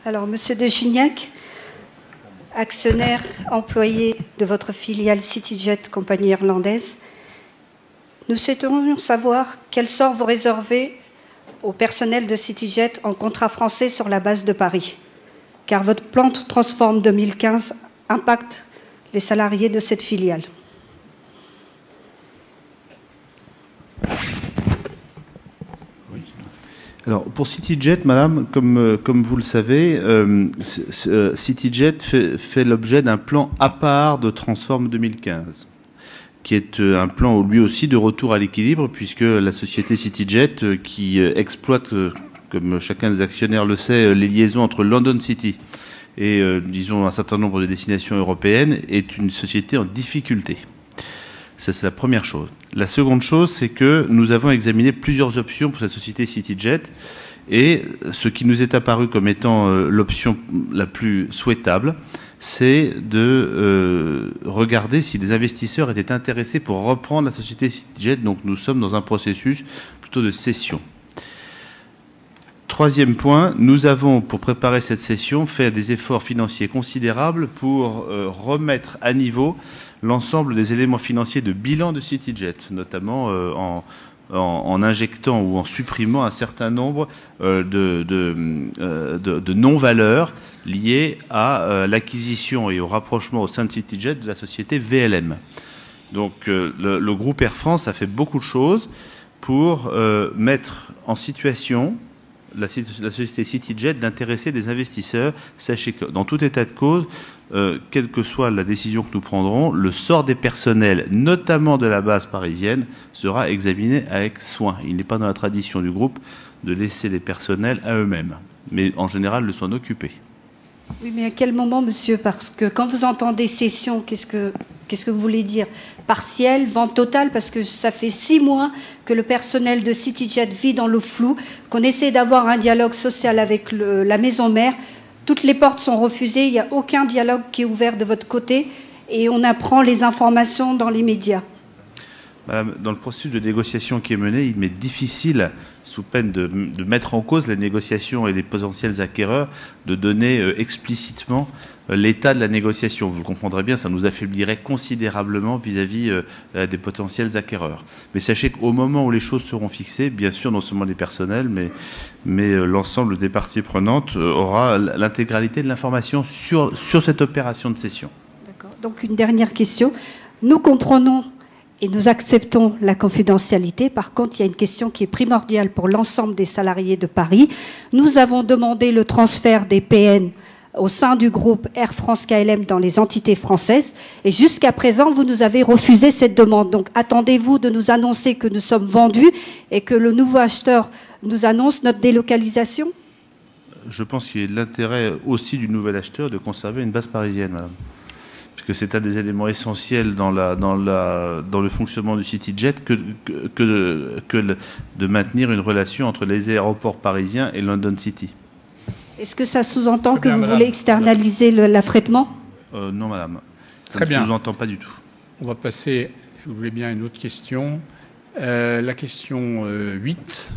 Alors, Monsieur de Gignac, actionnaire employé de votre filiale CityJet, compagnie irlandaise, nous souhaiterions savoir quel sort vous réservez au personnel de CityJet en contrat français sur la base de Paris, car votre plan de Transform 2015 impacte les salariés de cette filiale. Alors, pour CityJet, madame, comme vous le savez, CityJet fait l'objet d'un plan à part de Transform 2015, qui est un plan, lui aussi, de retour à l'équilibre, puisque la société CityJet, qui exploite, comme chacun des actionnaires le sait, les liaisons entre London City et, disons, un certain nombre de destinations européennes, est une société en difficulté. Ça, c'est la première chose. La seconde chose, c'est que nous avons examiné plusieurs options pour cette société CityJet, et ce qui nous est apparu comme étant l'option la plus souhaitable, c'est de regarder si des investisseurs étaient intéressés pour reprendre la société CityJet. Donc nous sommes dans un processus plutôt de cession. Troisième point, nous avons, pour préparer cette cession, fait des efforts financiers considérables pour remettre à niveau l'ensemble des éléments financiers de bilan de CityJet, notamment en injectant ou en supprimant un certain nombre de non-valeurs liées à l'acquisition et au rapprochement au sein de CityJet de la société VLM. Donc le groupe Air France a fait beaucoup de choses pour mettre en situation la société CityJet d'intéresser des investisseurs. Sachez que dans tout état de cause, quelle que soit la décision que nous prendrons, le sort des personnels, notamment de la base parisienne, sera examiné avec soin. Il n'est pas dans la tradition du groupe de laisser les personnels à eux-mêmes, mais en général de s'en occuper. Oui, mais à quel moment, monsieur? Parce que quand vous entendez cession, qu'est-ce que vous voulez dire? Partielle, vente totale? Parce que ça fait 6 mois que le personnel de CityJet vit dans le flou, qu'on essaie d'avoir un dialogue social avec la maison mère. Toutes les portes sont refusées, il n'y a aucun dialogue qui est ouvert de votre côté et on apprend les informations dans les médias. Madame, dans le processus de négociation qui est mené, il m'est difficile, sous peine de mettre en cause les négociations et les potentiels acquéreurs, de donner explicitement l'état de la négociation. Vous le comprendrez bien, ça nous affaiblirait considérablement vis-à-vis des potentiels acquéreurs. Mais sachez qu'au moment où les choses seront fixées, bien sûr, non seulement les personnels, mais l'ensemble des parties prenantes aura l'intégralité de l'information sur cette opération de cession. D'accord. Donc une dernière question. Nous comprenons et nous acceptons la confidentialité. Par contre, il y a une question qui est primordiale pour l'ensemble des salariés de Paris. Nous avons demandé le transfert des PN au sein du groupe Air France-KLM dans les entités françaises. Et jusqu'à présent, vous nous avez refusé cette demande. Donc, attendez-vous de nous annoncer que nous sommes vendus et que le nouveau acheteur nous annonce notre délocalisation? Je pense qu'il y a l'intérêt aussi du nouvel acheteur de conserver une base parisienne, madame. Puisque c'est un des éléments essentiels dans le fonctionnement du CityJet que de maintenir une relation entre les aéroports parisiens et London City. Est-ce que ça sous-entend que vous voulez externaliser l'affrètement? Non, madame. Ça Très bien. ne sous-entend pas du tout. On va passer, si vous voulez bien, à une autre question. La question 8.